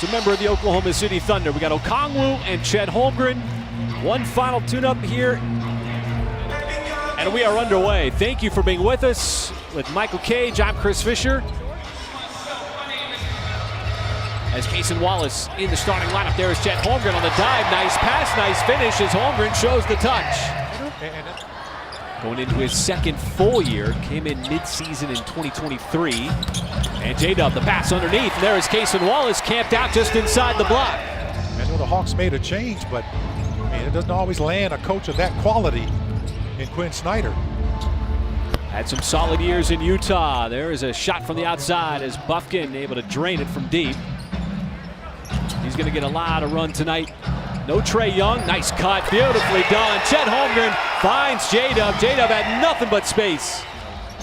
It's a member of the Oklahoma City Thunder. We got Okongwu and Chet Holmgren. One final tune-up here, and we are underway. Thank you for being with us. With Michael Cage, I'm Chris Fisher. As Cason Wallace in the starting lineup, there is Chet Holmgren on the dive. Nice pass, nice finish as Holmgren shows the touch. Going into his second full year, came in mid-season in 2023. And J-Dub, the pass underneath. And there is Cason Wallace camped out just inside the block. I know the Hawks made a change, but I mean, it doesn't always land a coach of that quality in Quinn Snyder. Had some solid years in Utah. There is a shot from the outside as Bufkin able to drain it from deep. He's going to get a lot of run tonight. No Trae Young. Nice cut. Beautifully done. Chet Holmgren finds J-Dub. J-Dub had nothing but space.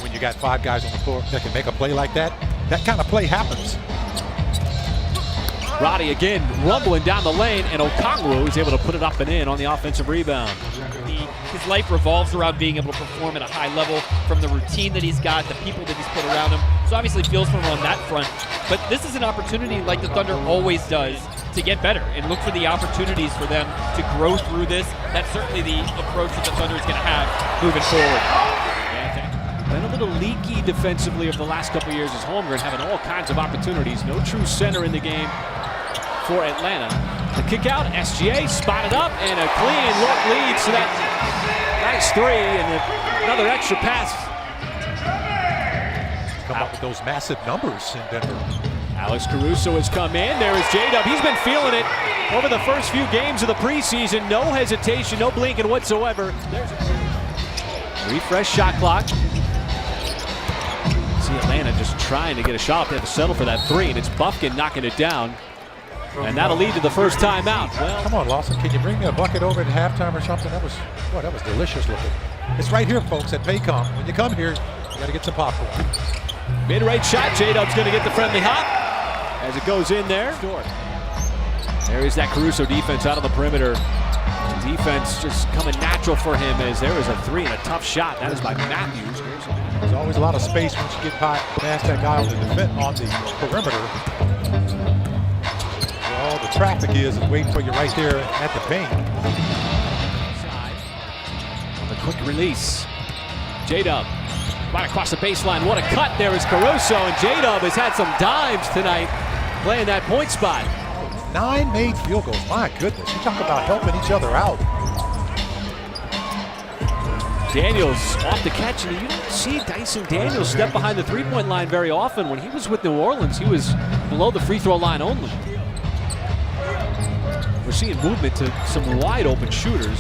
When you got 5 guys on the floor that can make a play like that, that kind of play happens. Roddy again rumbling down the lane, and Okongwu is able to put it up and in on the offensive rebound. His life revolves around being able to perform at a high level from the routine that he's got, the people that he's put around him. So obviously feels for him on that front. But this is an opportunity, like the Thunder always does, to get better and look for the opportunities for them to grow through this. That's certainly the approach that the Thunder is going to have moving forward. Been a little leaky defensively over the last couple of years as Holmgren having all kinds of opportunities. No true center in the game for Atlanta. The kick out, SGA spotted up, and a clean look leads to that nice three, and another extra pass. Come up with those massive numbers in Denver. Alex Caruso has come in. There is J-Dub. He's been feeling it over the first few games of the preseason. No hesitation, no blinking whatsoever. There's a refresh shot clock. See Atlanta just trying to get a shot. They have to settle for that three, and it's Bufkin knocking it down. And that'll lead to the first timeout. Well, come on, Lawson. Can you bring me a bucket over at halftime or something? That was delicious looking. It's right here, folks, at Paycom. When you come here, you got to get some popcorn. Mid-range shot. J-Dub's going to get the friendly hop as it goes in there. There is that Caruso defense out of the perimeter. Defense just coming natural for him as there is a three and a tough shot. That is by Matthews. There's always a lot of space once you get past that guy on the perimeter. All the traffic is waiting for you right there at the paint. On the quick release. J-Dub right across the baseline. What a cut. There is Caruso, and J-Dub has had some dimes tonight playing that point spot. 9 made field goals. My goodness. You talk about helping each other out. Daniels off the catch, and you don't see Dyson Daniels step behind the three-point line very often. When he was with New Orleans, he was below the free throw line only. We're seeing movement to some wide open shooters.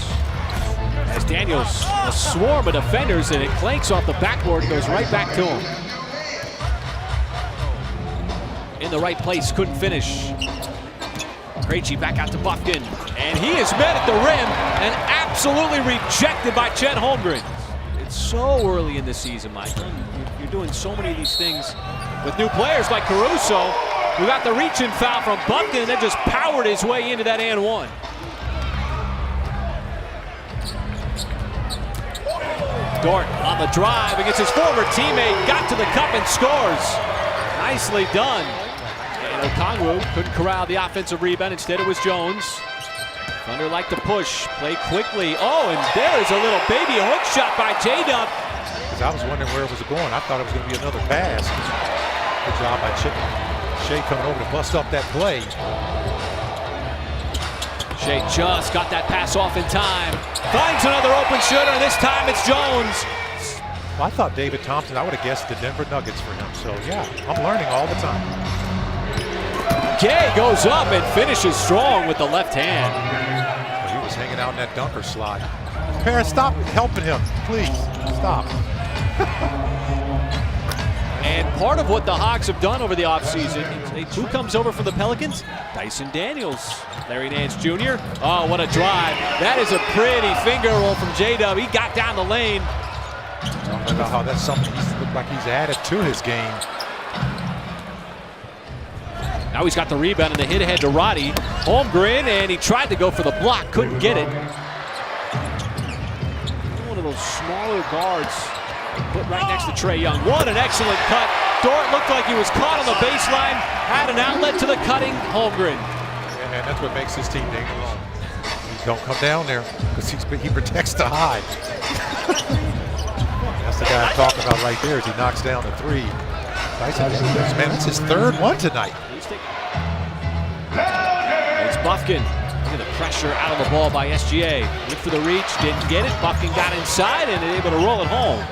As Daniels, a swarm of defenders, and it clanks off the backboard and goes right back to him. In the right place, couldn't finish. Krejci back out to Bufkin, and he is met at the rim and absolutely rejected by Chet Holmgren. It's so early in the season, Mike. You're doing so many of these things with new players like Caruso, who got the reach-in foul from Bufkin and then just powered his way into that and one. Dort on the drive against his former teammate, got to the cup and scores. Nicely done. And Okongwu couldn't corral the offensive rebound. Instead, it was Jones. Thunder like to push, play quickly. Oh, and there is a little baby hook shot by J-Dub. Because I was wondering where it was going. I thought it was going to be another pass. Good job by Shea coming over to bust up that play. Shea just got that pass off in time. Finds another open shooter, and this time it's Jones. Well, I thought David Thompson, I would have guessed the Denver Nuggets for him. So, yeah, I'm learning all the time. Gay goes up and finishes strong with the left hand. Well, he was hanging out in that dunker slot. Paris, stop helping him, please. Stop. And part of what the Hawks have done over the offseason, who comes over for the Pelicans? Dyson Daniels. Larry Nance Jr. Oh, what a drive. That is a pretty finger roll from J-Dub. He got down the lane. Talking about how that's something he's looked like he's added to his game. Now he's got the rebound and the hit ahead to Roddy. Holmgren, and he tried to go for the block, couldn't get it. One of those smaller guards Put right next to Trae Young. What an excellent cut. Dort looked like he was caught on the baseline. Had an outlet to the cutting Holmgren. And that's what makes his team dangerous. Don't come down there because he protects the high. That's the guy I'm talking about right there as he knocks down the three. Man, that's his third one tonight. It's Buffkin. Look at the pressure out of the ball by SGA. Went for the reach, didn't get it. Buffkin got inside and able to roll it home.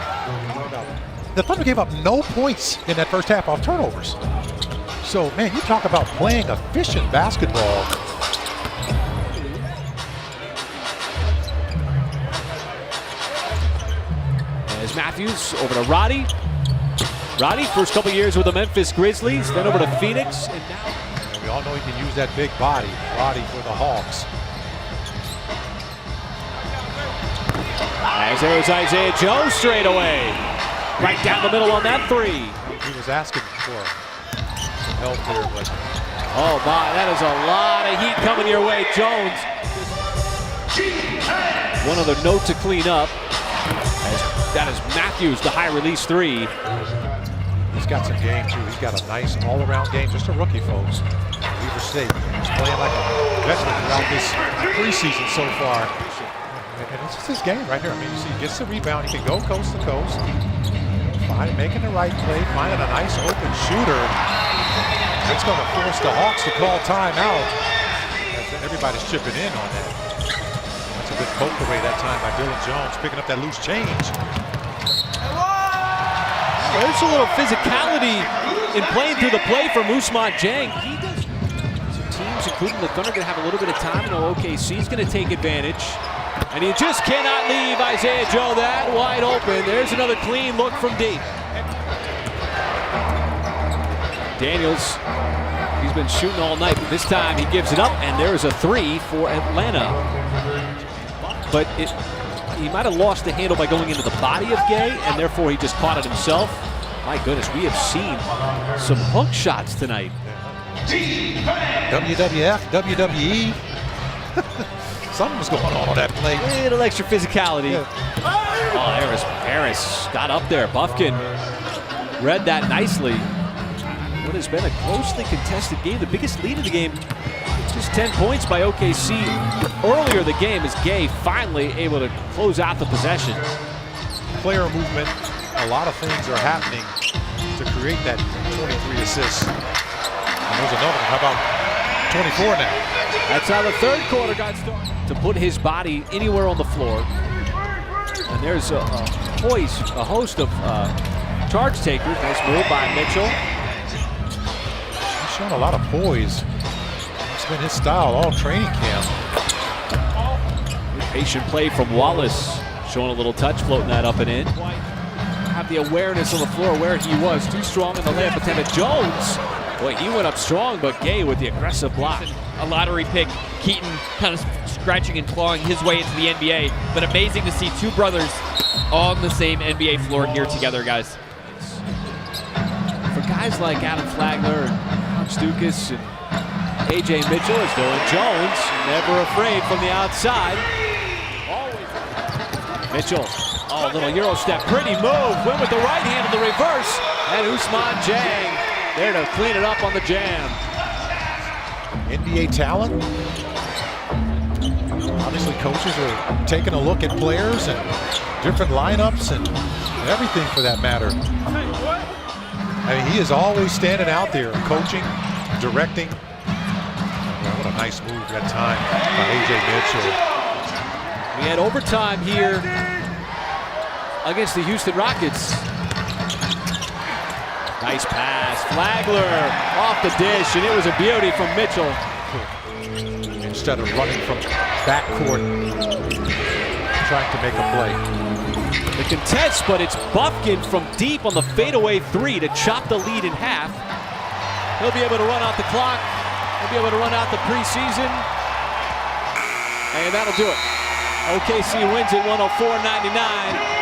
The Thunder gave up no points in that first half off turnovers. So, man, you talk about playing efficient basketball. As Matthews over to Roddy. Roddy, first couple years with the Memphis Grizzlies, then over to Phoenix, and now we all know he can use that big body, Roddy, for the Hawks. As there's Isaiah Joe straight away. Right down the middle on that three. He was asking for some help there, but... Oh my, that is a lot of heat coming your way, Jones. One other note to clean up. That is Matthews, the high release three. He's got some game too. He's got a nice all-around game. Just a rookie, folks. Weaver State. He's playing like a veteran throughout this preseason so far. And it's just his game right here. I mean, you see, he gets the rebound. He can go coast to coast. Making the right play, finding a nice open shooter. That's going to force the Hawks to call timeout. Everybody's chipping in on that. That's a good poke away that time by Dylan Jones, picking up that loose change. There's a little physicality in playing through the play from Ousmane Dieng. He does. Some teams, including the Thunder, going to have a little bit of time. OKC's going to take advantage. And you just cannot leave Isaiah Joe that wide open. There's another clean look from deep. Daniels, he's been shooting all night, but this time he gives it up, and there's a three for Atlanta. But he might have lost the handle by going into the body of Gay, and therefore he just caught it himself. My goodness, we have seen some hook shots tonight. WWF, WWE. Something was going on that play. A little extra physicality. Yeah. Oh, Harris got up there. Buffkin read that nicely. What has been a closely contested game. The biggest lead of the game, just 10 points by OKC earlier in the game, as Gay finally able to close out the possession. Player movement, a lot of things are happening to create that 23 assists. And there's another one. How about 24 now? That's how the third quarter got started. To put his body anywhere on the floor. And there's a host of charge takers. Nice move by Mitchell. He's shown a lot of poise. It's been his style all training camp. Patient play from Wallace. Showing a little touch, floating that up and in. Have the awareness on the floor where he was. Too strong in the layup attempt. Jones, boy, he went up strong, but Gay with the aggressive block. A lottery pick, Keaton kind of scratching and clawing his way into the NBA. But amazing to see two brothers on the same NBA floor here together, guys. For guys like Adam Flagler and Stukas and AJ Mitchell, as Dylan Jones, never afraid from the outside. Mitchell, a little Euro step, pretty move, went with the right hand in the reverse, and Ousmane Dieng there to clean it up on the jam. NBA talent. Obviously, coaches are taking a look at players and different lineups and everything for that matter. I mean, he is always standing out there, coaching, directing. Well, what a nice move that time by AJ Mitchell. We had overtime here against the Houston Rockets. Nice pass, Flagler off the dish, and it was a beauty from Mitchell. Instead of running from backcourt, trying to make a play. The contest, but it's Buffkin from deep on the fadeaway three to chop the lead in half. He'll be able to run out the clock. He'll be able to run out the preseason. And that'll do it. OKC wins it 104-99.